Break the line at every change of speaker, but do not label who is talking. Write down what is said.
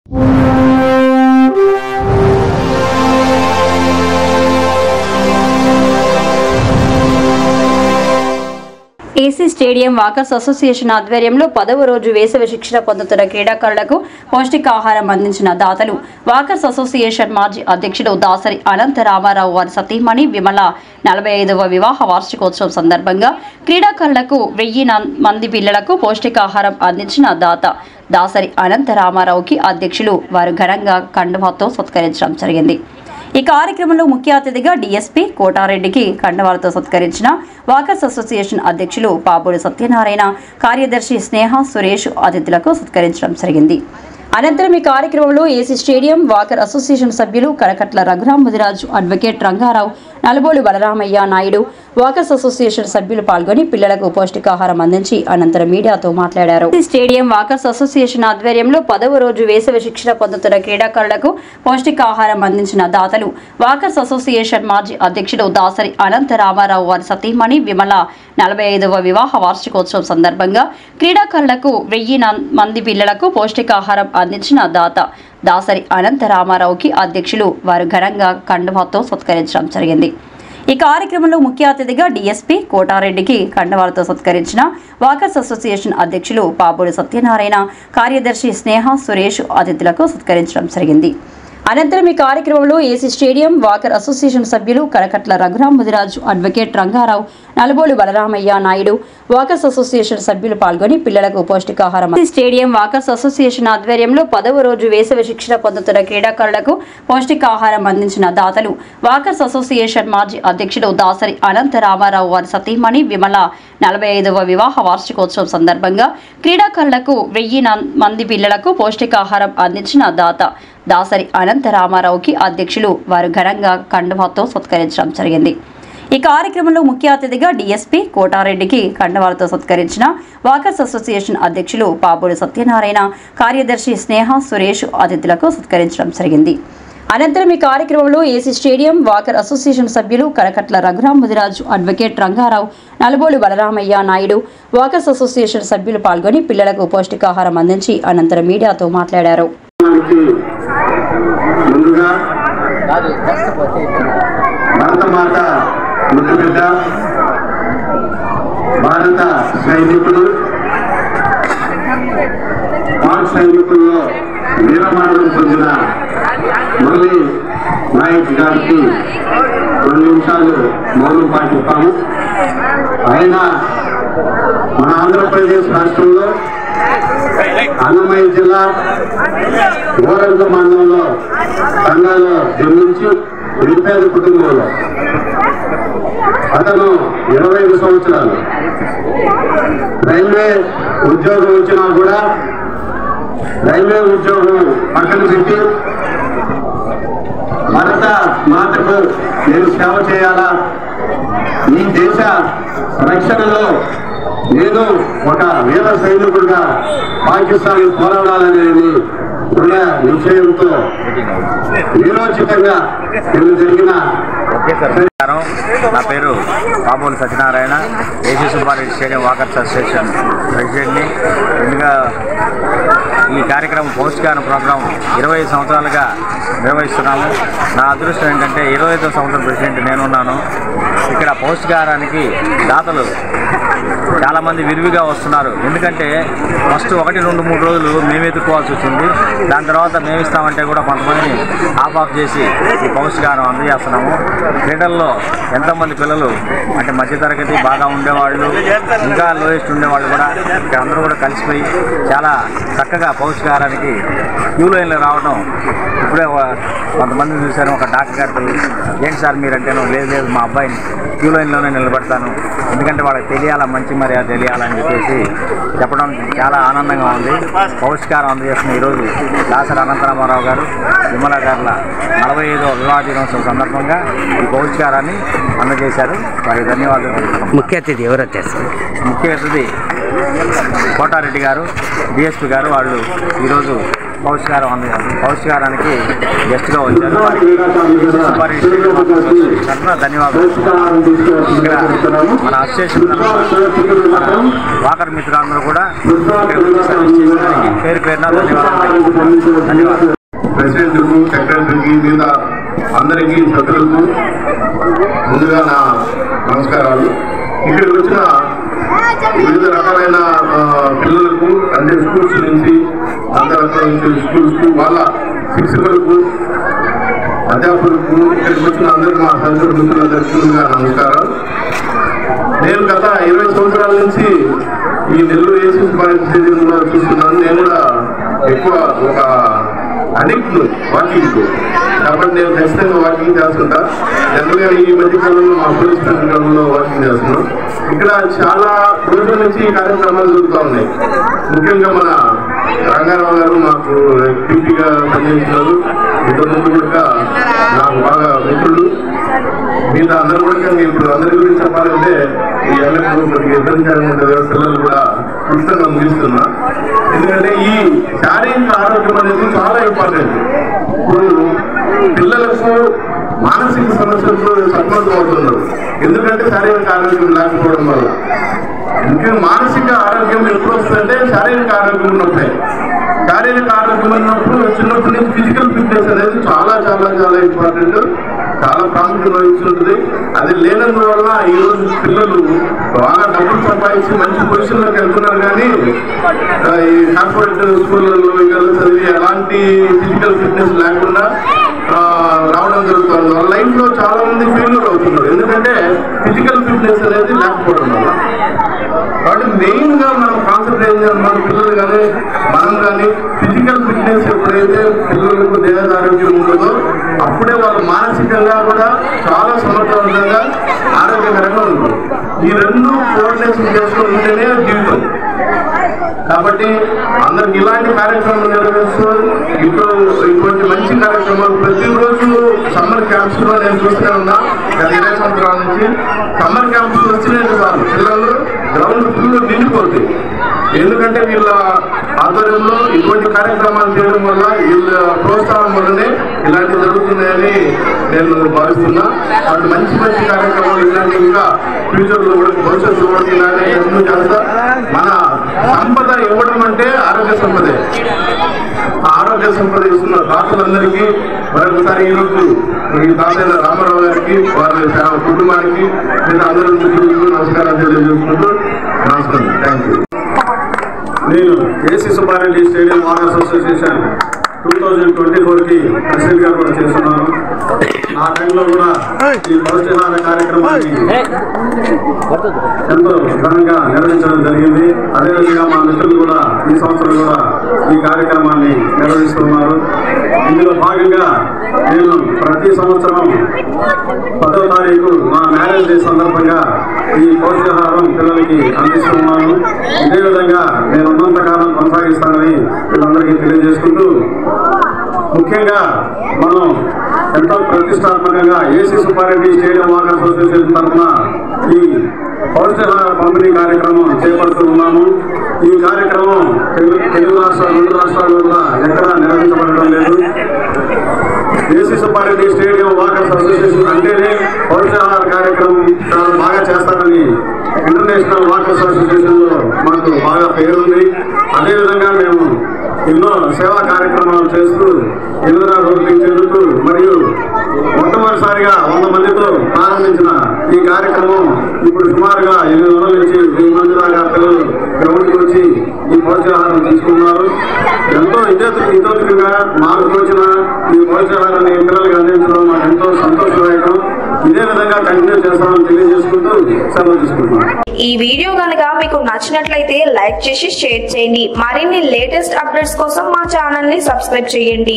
AC stadium walkers association ఆధ్వర్యంలో 10వ రోజు వేసవి శిక్షణ పొందుతున్న క్రీడాకారులకు పౌష్టికాహారం అందించిన దాతలు వాకర్స్ అసోసియేషన్ మాజీ అధ్యక్షుడు దాసరి అనంత రామారావు వారి సతీమణి విమల 45వ వివాహ వార్షికోత్సవం సందర్భంగా క్రీడాకారులకు 1000 మంది పిల్లలకు పౌష్టికాహారం అందించిన దాత దాసరి అనంత రామారావుకి అధ్యక్షులు వారు ఘనంగా కండువాతో సత్కరించడం జరిగింది। ఈ కార్యక్రమంలో ముఖ్య అతిథిగా డీఎస్పీ కోటారెడ్డికి కండవాలతో సత్కరించిన వాకర్స్ అసోసియేషన్ అధ్యక్షులు పాబోడి సత్యనారాయణ, కార్యదర్శి స్నేహ సురేష్ అతిథులకు సత్కరించడం జరిగింది। అనంతరం ఈ కార్యక్రమంలో ఏసీ స్టేడియం వాకర్ అసోసియేషన్ సభ్యులు Karakatla Raghuram Mudiraju, advocate Rangarao, Nalubolu Balaramayya Naidu, walkers association సభ్యులు పాల్గొని పిల్లలకు పౌష్టికాహారం అందించి అనంతరం మీడియాతో మాట్లాడారు। స్టేడియం వాకర్స్ అసోసియేషన్ ఆధ్వర్యంలో 10వ రోజు వేసవి శిక్షణ పొందుతున్న క్రీడాకారులకు పౌష్టికాహారం అందించిన దాతలు వాకర్స్ అసోసియేషన్ మాజీ అధ్యక్షుడు దాసరి అనంత రామారావు వారి సతీమణి విమల 45వ వివాహ వార్షికోత్సవం సందర్భంగా క్రీడాకారులకు 1000 మంది పిల్లలకు పౌష్టికాహారం అందించిన దాత దాసరి అనంత రామారావుకి అధ్యక్షులు వారు ఘనంగా కండువాతో సత్కరించడం జరిగింది। ఈ కార్యక్రమంలో ముఖ్య అతిథిగా డీఎస్పీ కోటారెడ్డికి కండవాలతో సత్కరించిన వాకర్స్ అసోసియేషన్ అధ్యక్షులు పాబోడి సత్యనారాయణ, కార్యదర్శి స్నేహ సురేష్ అతిథులకు సత్కరించడం జరిగింది। అనంతరం ఈ కార్యక్రమంలో ఏసీ స్టేడియం వాకర్ అసోసియేషన్ సభ్యులు Karakatla Raghuram Mudiraju, advocate Rangarao, Nalubolu Balaramayya Naidu, walkers association సభ్యులు పాల్గొని పిల్లలకు పౌష్టికాహారం స్టేడియం వాకర్స్ అసోసియేషన్ ఆధ్వర్యంలో 10వ రోజు వేసవి శిక్షణ పొందుతున్న క్రీడాకారులకు పౌష్టికాహారం అందించిన దాతలు వాకర్స్ అసోసియేషన్ మాజీ అధ్యక్షుడు దాసరి అనంత రామారావు వారి సతీమణి విమల 45వ వివాహ వార్షికోత్సవం సందర్భంగా క్రీడాకారులకు 1000 మంది పిల్లలకు పౌష్టికాహారం అందించిన దాత దాసరి అనంత రామారావుకి అధ్యక్షులు వారు ఘనంగా కండువాతో సత్కరించడం జరిగింది। ఈ కార్యక్రమంలో ముఖ్య అతిథిగా డీఎస్పీ కోటారెడ్డికి కండవాలతో సత్కరించిన వాకర్స్ అసోసియేషన్ అధ్యక్షులు పాబోడి సత్యనారాయణ, కార్యదర్శి స్నేహ సురేష్ అతిథులకు సత్కరించడం జరిగింది। అనంతరం ఈ కార్యక్రమంలో ఏసీ స్టేడియం వాకర్ అసోసియేషన్ సభ్యులు Karakatla Raghuram Mudiraju, advocate Rangarao, Nalubolu Balaramayya Naidu, walkers association సభ్యులు పాల్గొని పిల్లలకు పౌష్టికాహారం అందించి అనంతరం మీడియాతో మాట్లాడారు।
ముందుగా భారతమాత ముద్దుబిడ్డ, భారత సైనికులు, పాక్ సైనికుల్లో వీరమరణం పొందిన మురళీ నాయక్ గారికి 2 నిమిషాలు మౌనం పాటిస్తాము। ఆయన మన ఆంధ్రప్రదేశ్ రాష్ట్రంలో అన్నమయ్య జిల్లా గోరంగ మండలంలో సంఘాల్లో జన్మించి నిరుపేద కుటుంబంలో అతను 25 సంవత్సరాలు రైల్వే ఉద్యోగం వచ్చినా కూడా రైల్వే ఉద్యోగం పక్కన పెట్టి భారత మాతకు నేను సేవ చేయాలా, ఈ దేశ రక్షణలో నేను ఒక వీర సైనికుడిగా పాకిస్తాన్ పోరాడాలనేది దృఢ నిశ్చయంతో వీరోచితంగా నేను జరిగిన
నా పేరు Pabodi Satyanarayana, AC Subbareddy stadium walkers association ప్రెసిడెంట్ని। ముందుగా ఈ కార్యక్రమం పౌష్టికాహారం ప్రోగ్రాం 25 సంవత్సరాలుగా నిర్వహిస్తున్నాము। నా అదృష్టం ఏంటంటే 25వ సంవత్సరం ప్రెసిడెంట్ నేనున్నాను। ఇక్కడ పౌష్టికాహారానికి దాతలు చాలామంది విరివిగా వస్తున్నారు। ఎందుకంటే ఫస్ట్ 1, 2, 3 రోజులు మేము ఎత్తుకోవాల్సి వచ్చింది। దాని తర్వాత మేము ఇస్తామంటే కూడా కొంతమందిని ఆఫ్ చేసి ఈ పౌష్టికాహారం అందజేస్తున్నాము। క్రీడల్లో ఎంతోమంది పిల్లలు అంటే మధ్యతరగతి బాగా ఉండేవాళ్ళు, ఇంకా లోయెస్ట్ ఉండేవాళ్ళు కూడా ఇక్కడ అందరూ కూడా కలిసిపోయి చాలా చక్కగా పౌష్టికాహారానికి క్యూ లైన్లో రావడం। ఇప్పుడే కొంతమందిని చూశాను, ఒక డాక్టర్ గారికి ఏంటి సార్ మీరంటేనో లేదు మా అబ్బాయిని క్యూ లైన్లోనే నిలబెడతాను, ఎందుకంటే వాళ్ళకి తెలియాలా, మంచి మర్యాద తెలియాలని చెప్పేసి చెప్పడం చాలా ఆనందంగా ఉంది। పౌష్టికాహారం అందజేస్తున్న ఈరోజు దాసరి అనంతరామారావు గారు, విమల గారుల 45వ వివాహ దినోత్సవం సందర్భంగా ఈ పౌష్టికాహారాన్ని అందజేశారు, వారికి ధన్యవాదాలు।
ముఖ్య అతిథి ఎవరు వచ్చేస్తారు?
ముఖ్య అతిథి కోటారెడ్డి గారు, డిఎస్పీ గారు, వాళ్ళు ఈరోజు పౌష్టికారానికి గెస్ట్గా వచ్చారు. ధన్యవాదాలు. ఇక్కడ మన అసోసియేషన్ వాకర్ మిత్రులందరూ కూడా పేరు పేరున ధన్యవాదాలు.
ప్రెసిడెంట్కు, సెక్రటరీకి, మీద అందరికీ సభ్యులకు ముందుగా నా నమస్కారాలు. ఇక్కడికి వచ్చిన వివిధ రకాలైన పిల్లలకు అంటే స్కూల్స్ నుంచి స్కూల్స్కు వాళ్ళ శిక్షకులకు, అధ్యాపకులకు, ఇక్కడికి వచ్చిన అందరికీ మా సభ్యుల మిత్రులందరికీ ముందుగా నమస్కారం. నేను గత 20 సంవత్సరాల నుంచి ఈ నెల్లూరు ఏసీ స్టేడియంలో చూస్తున్నాను. నేను కూడా ఎక్కువ ఒక అడిక్ట్ వాకింగ్, కాబట్టి నేను ఖచ్చితంగా వాకింగ్ చేస్తుంటా. జనరల్గా ఈ మధ్యకాలంలో మా పోలీస్ కార్యక్రమంలో వాకింగ్ చేస్తున్నాం. ఇక్కడ చాలా రోజుల నుంచి ఈ కార్యక్రమాలు జరుగుతూ ఉన్నాయి. ముఖ్యంగా మన రంగారావు గారు మాకు డ్యూటీగా పనిచేస్తున్నారు. ఇంతకుముందు కూడా నాకు బాగా మిత్రులు. మిగతా అందరూ కూడా ఇప్పుడు అందరి గురించి చెప్పాలంటే ఈ ఎల్లప్పుడూ కొద్దిగా ఇబ్బందికరంగా ఉంటుంది. పిల్లలు కూడా ఉచితంగా ముగిస్తున్నా. ఎందుకంటే ఈ శారీరక ఆరోగ్యం అనేది చాలా ఇంపార్టెంట్. ఇప్పుడు పిల్లలకు మానసిక సమస్యలతో సతమతం అవుతున్నారు. ఎందుకంటే శారీరక ఆరోగ్యం లేకపోవడం వల్ల. ముఖ్యంగా మానసిక ఆరోగ్యం ఎప్పుడు వస్తుందంటే శారీరక ఆరోగ్యం ఉన్నప్పుడే. శారీరక ఆరోగ్యం ఉన్నప్పుడు చిన్నప్పటి నుంచి ఫిజికల్ ఫిట్నెస్ అనేది చాలా చాలా చాలా ఇంపార్టెంట్, చాలా ప్రాముఖ్యత వహిస్తుంటుంది. అది లేనందువల్ల ఈరోజు పిల్లలు బాగా డబ్బులు సంపాదించి మంచి పొజిషన్లోకి వెళ్తున్నారు. కానీ ఈ కార్పొరేట్ స్కూళ్ళలో చదివి ఎలాంటి ఫిజికల్ ఫిట్నెస్ లేకుండా రావడం జరుగుతుంది. వాళ్ళ లైఫ్లో చాలా మంది ఫెయిల్యూర్ అవుతున్నారు. ఎందుకంటే ఫిజికల్ ఫిట్నెస్ అనేది లేకపోవడం వల్ల. కాబట్టి మెయిన్గా మనం కాన్సన్ట్రేట్ చేయాలి. మన పిల్లలు కానీ మనం కానీ ఫిజికల్ ఫిట్నెస్ ఎప్పుడైతే పిల్లలకు దేహారోగ్యం ఉంటుందో అప్పుడే వాళ్ళు మానసికంగా కూడా చాలా సమర్థవంతంగా ఆరోగ్యకరంగా ఉంటుంది. ఈ రెండు కోఆర్డినేషన్ చేసుకుని ఉంటేనే జీవితం. కాబట్టి అందరికి ఇలాంటి కార్యక్రమాలు నిర్వహిస్తూ ఇప్పుడు ఇటువంటి మంచి కార్యక్రమాలు ప్రతిరోజు సమ్మర్ క్యాంప్స్ లో నేను చూస్తూనే ఉన్నా. గత 20 సంవత్సరాల నుంచి సమ్మర్ క్యాంప్స్ వచ్చినట్టు సార్ పిల్లలు గ్రౌండ్ ఫుల్ నిండిపోతుంది. ఎందుకంటే వీళ్ళ ఆధ్వర్యంలో ఇటువంటి కార్యక్రమాలు చేయడం వల్ల వీళ్ళ ప్రోత్సాహం వల్లనే ఇలాంటివి జరుగుతున్నాయని నేను భావిస్తున్నా. అటు మంచి మంచి కార్యక్రమాలు ఇలాంటి ఇంకా ఫ్యూచర్లో కూడా భవిష్యత్తులో కూడా ఇలాంటి ఎన్నో చేస్తా. మన సంపద ఇవ్వడం అంటే ఆరోగ్య సంపదే. ఆరోగ్య సంపద ఇస్తున్న డాక్టర్లందరికీ మరొకసారి ఈరోజు ఈ తాతయ్య రామారావు గారికి, వారి కుటుంబానికి నేను అందరూ నమస్కారాలు తెలియజేసుకుంటూ నమస్కారం. Thank you.
నేను AC Subbareddy stadium walkers association 2024కి ప్రెసిడెంట్గా కూడా చేస్తున్నాను. ఆ టైంలో కూడా ఈ పౌష్టికాహార కార్యక్రమాన్ని ఎంతో ఘనంగా నిర్వహించడం జరిగింది. అదేవిధంగా మా మిత్రులు కూడా ఈ సంవత్సరం కూడా ఈ కార్యక్రమాన్ని నిర్వహిస్తున్నారు. ఇందులో భాగంగా నేను ప్రతి సంవత్సరం 10వ తారీఖు మా మ్యారేజ్ డే సందర్భంగా ఈ పౌష్టికాహారం పిల్లలకి అందిస్తున్నాను. ఇదే విధంగా నేను ఉన్నంతకాలం కొనసాగిస్తానని వీళ్ళందరికీ తెలియజేసుకుంటూ, ముఖ్యంగా మనం ఎంతో ప్రతిష్టాత్మకంగా AC Subbareddy stadium walker association తరఫున ఈ పౌష్టికాహార పంపిణీ కార్యక్రమం చేపడుతూ ఉన్నాము. ఈ కార్యక్రమం తెలుగు రాష్ట్రాలు 2 రాష్ట్రాల్లో కూడా ఎక్కడా నిర్వహించబడడం లేదు. AC Subbareddy stadium walkers association అంటేనే పౌష్టికాహార కార్యక్రమం చాలా బాగా చేస్తారని ఇంటర్నేషనల్ వాకర్స్ అసోసియేషన్లో మనకు బాగా పేరుంది. అదేవిధంగా మేము ఎన్నో సేవా కార్యక్రమాలు చేస్తూ ఎదురా అభివృద్ధి చెందుతూ మరియు మొట్టమొదటిసారిగా 100 మందితో ప్రారంభించిన ఈ కార్యక్రమం ఇప్పుడు సుమారుగా 800 నుంచి 1000 మంది దాకా పిల్లలు గ్రౌండ్కి వచ్చి ఈ పౌష్టికాహారం తీసుకున్నారు. ఎంతో ఇతోత్కంగా మాకు వచ్చిన ఈ పౌష్టికాహారాన్ని పిల్లలకి అందించడం మాకు ఎంతో సంతోషదాయకం. ఇదే విధంగా కంటిన్యూ చేస్తామని తెలియజేసుకుంటూ సెలవు తీసుకుంటున్నాం.
ఈ వీడియో కనుక మీకు నచ్చినట్లయితే లైక్ చేసి షేర్ చేయండి. మరిన్ని లేటెస్ట్ అప్డేట్స్ కోసం మా ఛానల్ ని సబ్స్క్రైబ్ చేయండి.